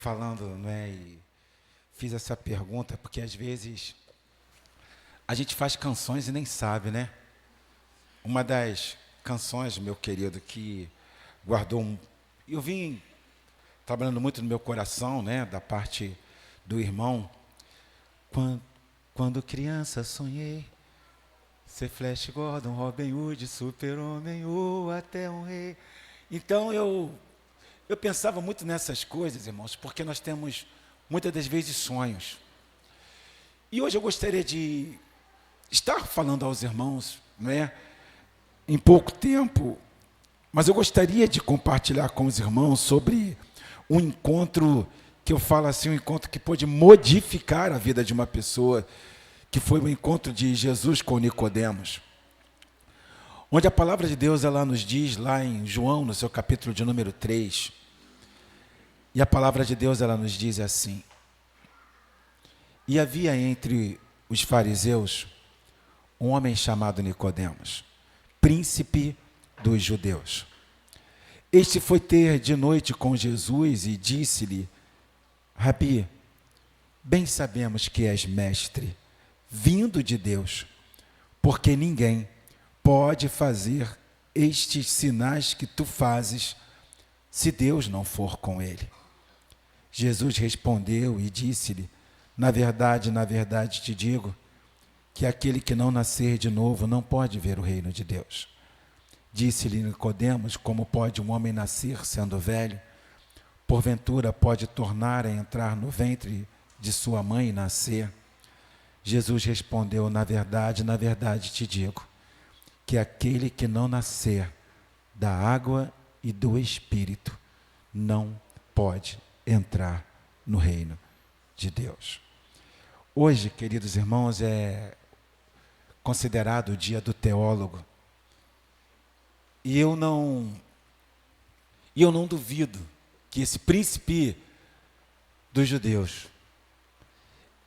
falando, né, e fiz essa pergunta porque às vezes a gente faz canções e nem sabe, né? Uma das canções, meu querido, que guardou eu vim trabalhando muito no meu coração, né, da parte do irmão. Quando, quando criança sonhei ser Flash Gordon, Robin Hood, Super-Homem ou até um rei. Então eu pensava muito nessas coisas, irmãos, porque nós temos muitas das vezes sonhos. E hoje eu gostaria de estar falando aos irmãos, né, em pouco tempo, mas eu gostaria de compartilhar com os irmãos sobre um encontro que eu falo assim, um encontro que pode modificar a vida de uma pessoa, que foi o encontro de Jesus com Nicodemos. Onde a palavra de Deus ela nos diz lá em João, no seu capítulo de número 3, e a palavra de Deus ela nos diz assim: E havia entre os fariseus um homem chamado Nicodemos, príncipe dos judeus. Este foi ter de noite com Jesus e disse-lhe: Rabi, bem sabemos que és mestre, vindo de Deus, porque ninguém pode fazer estes sinais que tu fazes, se Deus não for com ele. Jesus respondeu e disse-lhe: na verdade te digo, que aquele que não nascer de novo não pode ver o reino de Deus. Disse-lhe Nicodemos: como pode um homem nascer sendo velho? Porventura pode tornar a entrar no ventre de sua mãe e nascer? Jesus respondeu: na verdade te digo, que aquele que não nascer da água e do Espírito não pode entrar no reino de Deus. Hoje, queridos irmãos, é considerado o dia do teólogo. E eu não duvido que esse príncipe dos judeus,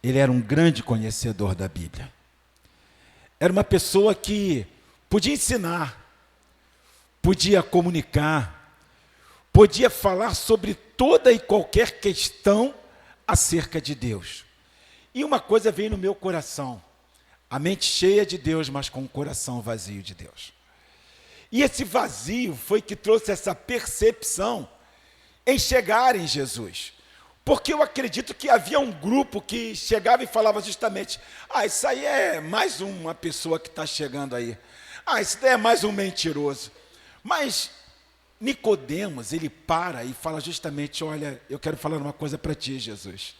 ele era um grande conhecedor da Bíblia. Era uma pessoa que podia ensinar, podia comunicar, podia falar sobre toda e qualquer questão acerca de Deus. E uma coisa veio no meu coração: a mente cheia de Deus, mas com o coração vazio de Deus. E esse vazio foi que trouxe essa percepção em chegar em Jesus. Porque eu acredito que havia um grupo que chegava e falava justamente: isso aí é mais uma pessoa que está chegando aí. Isso daí é mais um mentiroso. Mas Nicodemos, ele para e fala justamente: olha, eu quero falar uma coisa para ti, Jesus.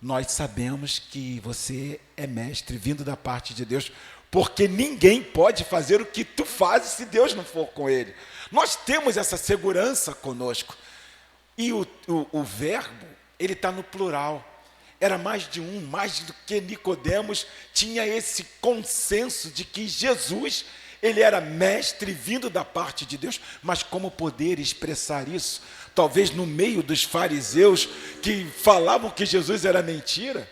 Nós sabemos que você é mestre vindo da parte de Deus, porque ninguém pode fazer o que tu fazes se Deus não for com ele. Nós temos essa segurança conosco. E o verbo, ele está no plural. Era mais de um, mais do que Nicodemos tinha esse consenso de que Jesus, ele era mestre vindo da parte de Deus. Mas como poder expressar isso? Talvez no meio dos fariseus que falavam que Jesus era mentira,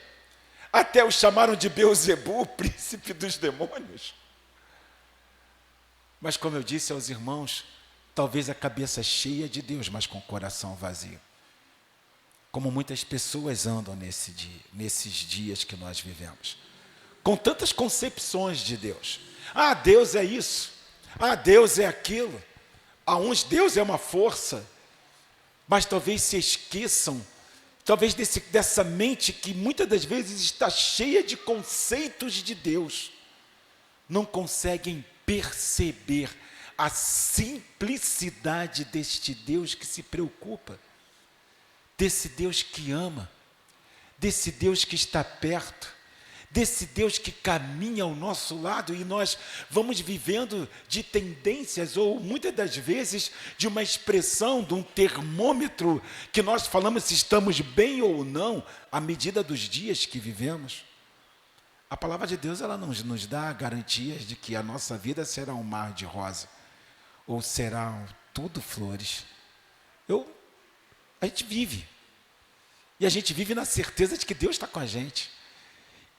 até o chamaram de Beelzebu, o príncipe dos demônios. Mas como eu disse aos irmãos, talvez a cabeça cheia de Deus, mas com o coração vazio. Como muitas pessoas andam nesses dias que nós vivemos, com tantas concepções de Deus. Deus é isso. Deus é aquilo. A uns Deus é uma força. Mas talvez se esqueçam, talvez dessa mente que muitas das vezes está cheia de conceitos de Deus, não conseguem perceber a simplicidade deste Deus que se preocupa, desse Deus que ama, desse Deus que está perto, desse Deus que caminha ao nosso lado, e nós vamos vivendo de tendências, ou muitas das vezes de uma expressão, de um termômetro, que nós falamos se estamos bem ou não, à medida dos dias que vivemos. A palavra de Deus, ela não nos dá garantias de que a nossa vida será um mar de rosa, ou será tudo flores. A gente vive, e a gente vive na certeza de que Deus está com a gente.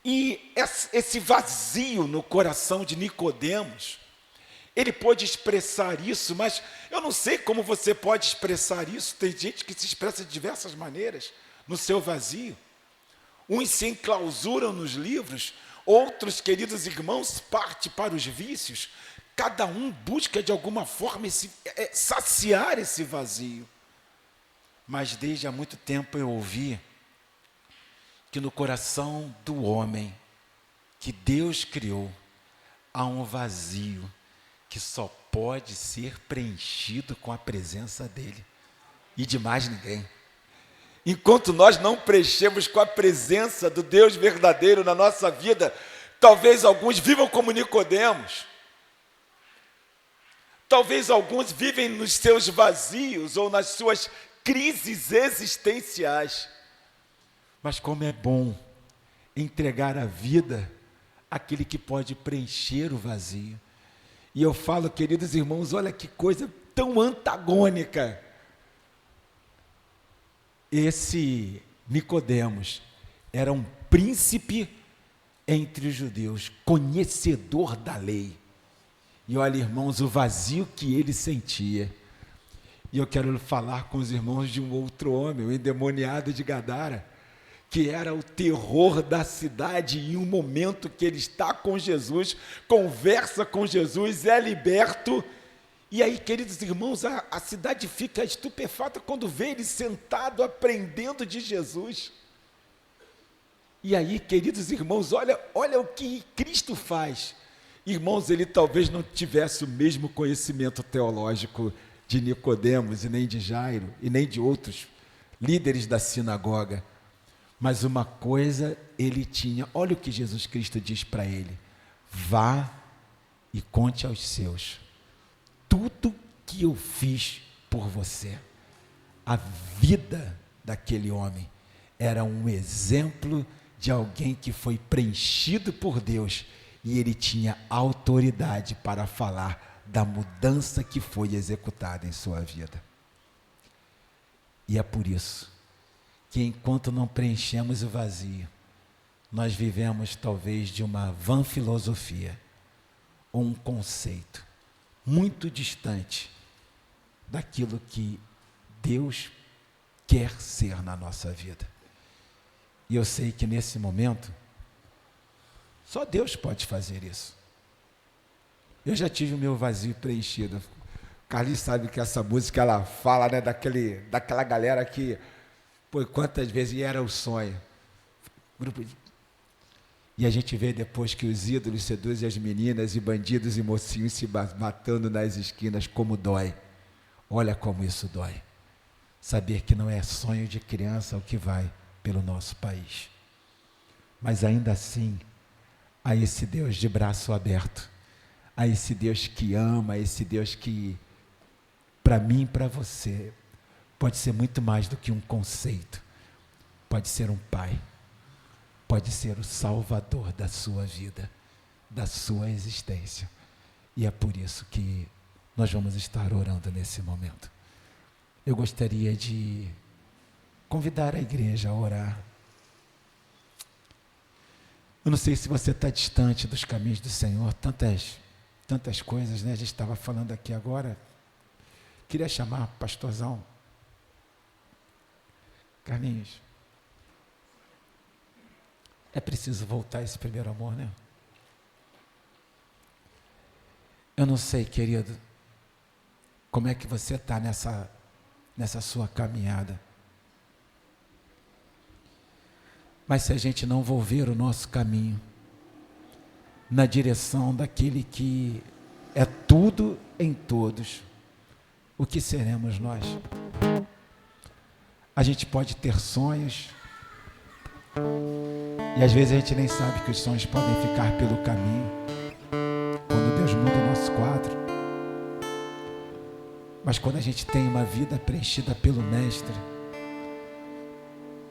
E esse vazio no coração de Nicodemos, Ele pôde expressar isso, mas eu não sei como você pode expressar isso. Tem gente que se expressa de diversas maneiras no seu vazio. Uns se enclausuram nos livros, outros, queridos irmãos, partem para os vícios. Cada um busca de alguma forma saciar esse vazio. Mas desde há muito tempo eu ouvi que no coração do homem que Deus criou há um vazio que só pode ser preenchido com a presença dele e de mais ninguém. Enquanto nós não preenchemos com a presença do Deus verdadeiro na nossa vida, talvez alguns vivam como Nicodemos. Talvez alguns vivem nos seus vazios ou nas suas crises existenciais. Mas como é bom entregar a vida àquele que pode preencher o vazio. E eu falo, queridos irmãos, olha que coisa tão antagônica. Esse Nicodemos era um príncipe entre os judeus, conhecedor da lei. E olha, irmãos, o vazio que ele sentia. E eu quero falar com os irmãos de um outro homem, o endemoniado de Gadara, que era o terror da cidade, e em um momento que ele está com Jesus, conversa com Jesus, é liberto, e aí, queridos irmãos, a cidade fica estupefata quando vê ele sentado aprendendo de Jesus. E aí, queridos irmãos, olha o que Cristo faz. Irmãos, ele talvez não tivesse o mesmo conhecimento teológico de Nicodemos, e nem de Jairo, e nem de outros líderes da sinagoga. Mas uma coisa ele tinha, olha o que Jesus Cristo diz para ele: vá e conte aos seus tudo que eu fiz por você. A vida daquele homem era um exemplo de alguém que foi preenchido por Deus, e ele tinha autoridade para falar da mudança que foi executada em sua vida. E é por isso que enquanto não preenchemos o vazio, nós vivemos talvez de uma vã filosofia, ou um conceito muito distante daquilo que Deus quer ser na nossa vida. E eu sei que nesse momento, só Deus pode fazer isso. Eu já tive o meu vazio preenchido. Carlinhos sabe que essa música, ela fala, né, daquela galera que, pô, quantas vezes era o sonho. Grupo de... E a gente vê depois que os ídolos seduzem as meninas, e bandidos e mocinhos se matando nas esquinas, como dói. Olha como isso dói. Saber que não é sonho de criança o que vai pelo nosso país. Mas ainda assim, a esse Deus de braço aberto, a esse Deus que ama, a esse Deus que, para mim e para você, pode ser muito mais do que um conceito. Pode ser um pai. Pode ser o salvador da sua vida, da sua existência. E é por isso que nós vamos estar orando nesse momento. Eu gostaria de convidar a igreja a orar. Eu não sei se você está distante dos caminhos do Senhor, tantas coisas, né? A gente estava falando aqui agora. Queria chamar pastorzão. Carlinhos. É preciso voltar a esse primeiro amor, né? Eu não sei, querido, como é que você está nessa sua caminhada. Mas se a gente não volver o nosso caminho na direção daquele que é tudo em todos, o que seremos nós? A gente pode ter sonhos, e às vezes a gente nem sabe que os sonhos podem ficar pelo caminho, quando Deus muda o nosso quadro. Mas quando a gente tem uma vida preenchida pelo Mestre,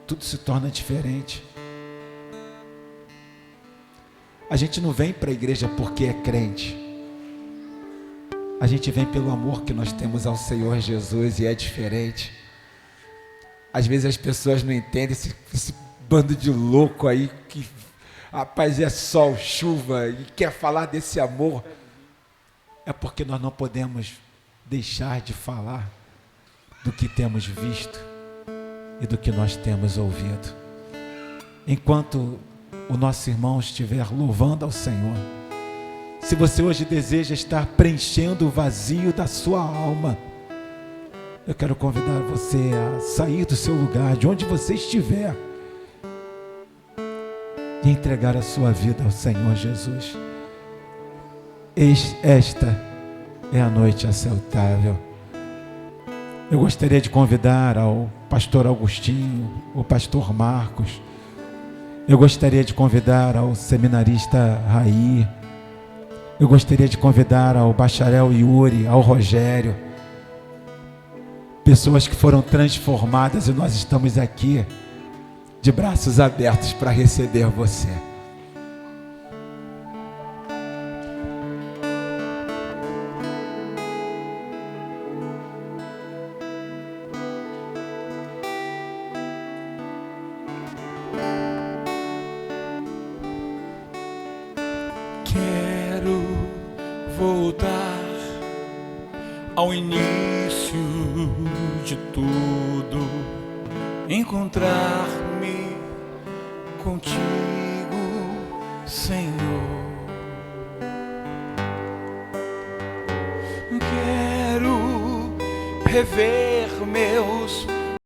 tudo se torna diferente. A gente não vem para a igreja porque é crente. A gente vem pelo amor que nós temos ao Senhor Jesus, e é diferente. Às vezes as pessoas não entendem esse bando de louco aí que, rapaz, é sol, chuva, e quer falar desse amor. é porque nós não podemos deixar de falar do que temos visto e do que nós temos ouvido. Enquanto o nosso irmão estiver louvando ao Senhor, se você hoje deseja estar preenchendo o vazio da sua alma, eu quero convidar você a sair do seu lugar, de onde você estiver, e entregar a sua vida ao Senhor Jesus. Esta é a noite aceitável. Eu gostaria de convidar ao pastor Augustinho, o pastor Marcos. Eu gostaria de convidar ao seminarista Raí. Eu gostaria de convidar ao bacharel Yuri, ao Rogério. Pessoas que foram transformadas, e nós estamos aqui de braços abertos para receber você. Quero voltar ao início de tudo, encontrar-me contigo, Senhor. Quero rever meus